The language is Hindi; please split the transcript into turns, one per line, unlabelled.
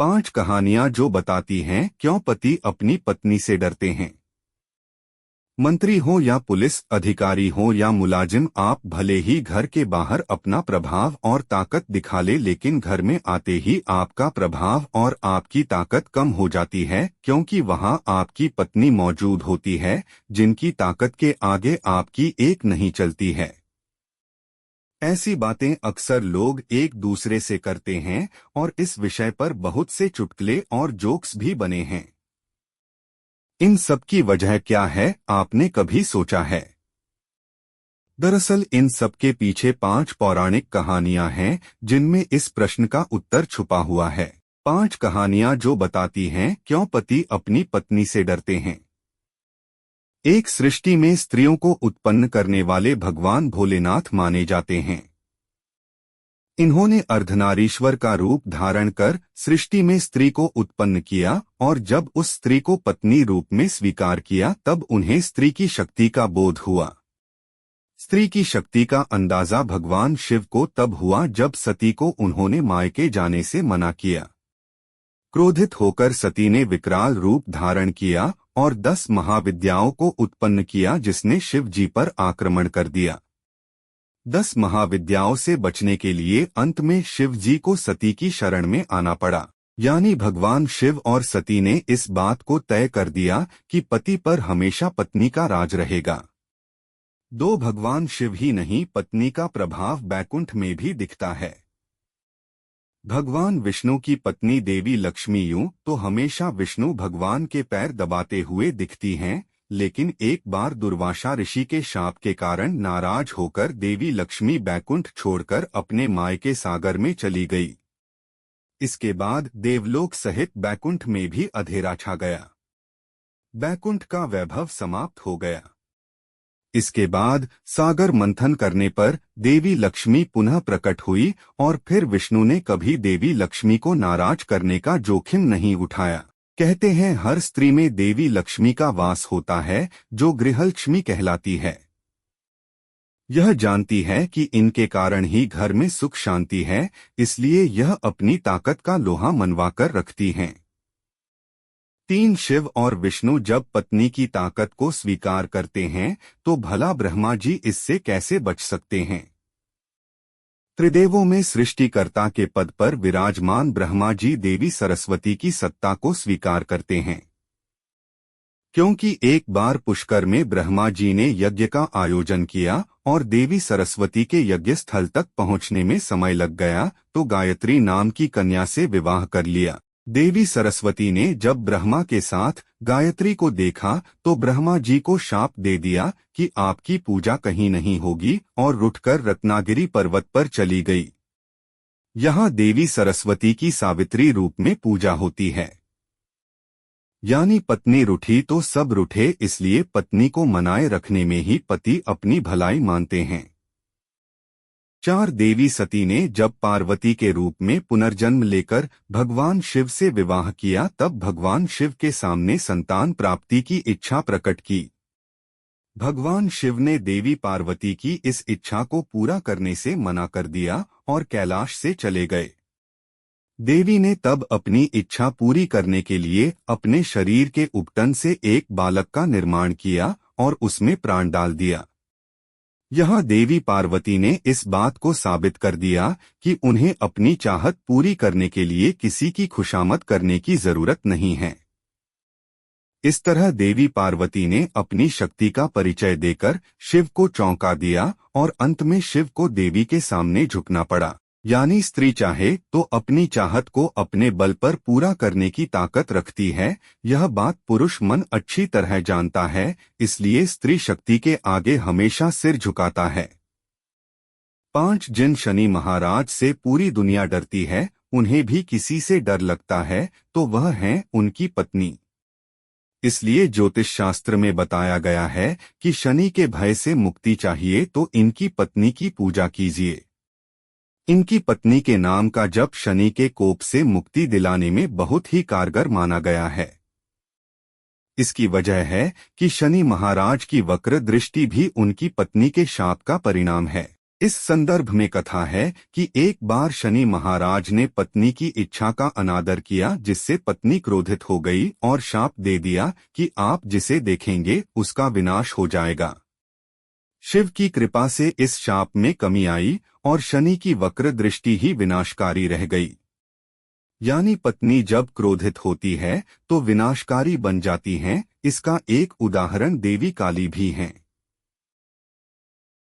5 कहानियां जो बताती हैं क्यों पति अपनी पत्नी से डरते हैं। मंत्री हो या पुलिस अधिकारी हो या मुलाजिम, आप भले ही घर के बाहर अपना प्रभाव और ताकत दिखा ले, लेकिन घर में आते ही आपका प्रभाव और आपकी ताकत कम हो जाती है, क्योंकि वहां आपकी पत्नी मौजूद होती है, जिनकी ताकत के आगे आपकी एक नहीं चलती है। ऐसी बातें अक्सर लोग एक दूसरे से करते हैं और इस विषय पर बहुत से चुटकुले और जोक्स भी बने हैं। इन सब की वजह क्या है, आपने कभी सोचा है? दरअसल इन सब के पीछे 5 पौराणिक कहानियां हैं जिनमें इस प्रश्न का उत्तर छुपा हुआ है। 5 कहानियां जो बताती हैं क्यों पति अपनी पत्नी से डरते हैं। एक सृष्टि में स्त्रियों को उत्पन्न करने वाले भगवान भोलेनाथ माने जाते हैं। इन्होंने अर्धनारीश्वर का रूप धारण कर सृष्टि में स्त्री को उत्पन्न किया, और जब उस स्त्री को पत्नी रूप में स्वीकार किया तब उन्हें स्त्री की शक्ति का बोध हुआ। स्त्री की शक्ति का अंदाजा भगवान शिव को तब हुआ जब सती को उन्होंने मायके जाने से मना किया। क्रोधित होकर सती ने विकराल रूप धारण किया और 10 महाविद्याओं को उत्पन्न किया, जिसने शिव जी पर आक्रमण कर दिया। 10 महाविद्याओं से बचने के लिए अंत में शिव जी को सती की शरण में आना पड़ा। यानी भगवान शिव और सती ने इस बात को तय कर दिया कि पति पर हमेशा पत्नी का राज रहेगा। दो भगवान शिव ही नहीं, पत्नी का प्रभाव बैकुंठ में भी दिखता है। भगवान विष्णु की पत्नी देवी लक्ष्मी यूं तो हमेशा विष्णु भगवान के पैर दबाते हुए दिखती हैं, लेकिन एक बार दुर्वासा ऋषि के शाप के कारण नाराज होकर देवी लक्ष्मी बैकुंठ छोड़कर अपने मायके सागर में चली गई। इसके बाद देवलोक सहित बैकुंठ में भी अंधेरा छा गया। बैकुंठ का वैभव समाप्त हो गया। इसके बाद सागर मंथन करने पर देवी लक्ष्मी पुनः प्रकट हुई, और फिर विष्णु ने कभी देवी लक्ष्मी को नाराज करने का जोखिम नहीं उठाया। कहते हैं हर स्त्री में देवी लक्ष्मी का वास होता है, जो गृहलक्ष्मी कहलाती है। यह जानती है कि इनके कारण ही घर में सुख शांति है, इसलिए यह अपनी ताकत का लोहा मनवाकर रखती हैं। 3 शिव और विष्णु जब पत्नी की ताकत को स्वीकार करते हैं तो भला ब्रह्मा जी इससे कैसे बच सकते हैं। त्रिदेवों में सृष्टिकर्ता के पद पर विराजमान ब्रह्मा जी देवी सरस्वती की सत्ता को स्वीकार करते हैं, क्योंकि एक बार पुष्कर में ब्रह्मा जी ने यज्ञ का आयोजन किया और देवी सरस्वती के यज्ञ स्थल तक पहुंचने में समय लग गया, तो गायत्री नाम की कन्या से विवाह कर लिया। देवी सरस्वती ने जब ब्रह्मा के साथ गायत्री को देखा तो ब्रह्मा जी को शाप दे दिया कि आपकी पूजा कहीं नहीं होगी, और रुठकर रत्नागिरी पर्वत पर चली गई। यहाँ देवी सरस्वती की सावित्री रूप में पूजा होती है। यानी पत्नी रूठी तो सब रूठे, इसलिए पत्नी को मनाए रखने में ही पति अपनी भलाई मानते हैं। 4 देवी सती ने जब पार्वती के रूप में पुनर्जन्म लेकर भगवान शिव से विवाह किया, तब भगवान शिव के सामने संतान प्राप्ति की इच्छा प्रकट की। भगवान शिव ने देवी पार्वती की इस इच्छा को पूरा करने से मना कर दिया और कैलाश से चले गए। देवी ने तब अपनी इच्छा पूरी करने के लिए अपने शरीर के उपटन से एक बालक का निर्माण किया और उसमें प्राण डाल दिया। यह देवी पार्वती ने इस बात को साबित कर दिया कि उन्हें अपनी चाहत पूरी करने के लिए किसी की खुशामद करने की जरूरत नहीं है। इस तरह देवी पार्वती ने अपनी शक्ति का परिचय देकर शिव को चौंका दिया, और अंत में शिव को देवी के सामने झुकना पड़ा। यानी स्त्री चाहे तो अपनी चाहत को अपने बल पर पूरा करने की ताकत रखती है। यह बात पुरुष मन अच्छी तरह जानता है, इसलिए स्त्री शक्ति के आगे हमेशा सिर झुकाता है। 5 जिन शनि महाराज से पूरी दुनिया डरती है, उन्हें भी किसी से डर लगता है तो वह है उनकी पत्नी। इसलिए ज्योतिष शास्त्र में बताया गया है कि शनि के भय से मुक्ति चाहिए तो इनकी पत्नी की पूजा कीजिए। इनकी पत्नी के नाम का जप शनि के कोप से मुक्ति दिलाने में बहुत ही कारगर माना गया है। इसकी वजह है कि शनि महाराज की वक्र दृष्टि भी उनकी पत्नी के शाप का परिणाम है। इस संदर्भ में कथा है कि एक बार शनि महाराज ने पत्नी की इच्छा का अनादर किया, जिससे पत्नी क्रोधित हो गई और शाप दे दिया कि आप जिसे देखेंगे उसका विनाश हो जाएगा। शिव की कृपा से इस शाप में कमी आई और शनि की वक्र दृष्टि ही विनाशकारी रह गई। यानी पत्नी जब क्रोधित होती है तो विनाशकारी बन जाती हैं। इसका एक उदाहरण देवी काली भी हैं।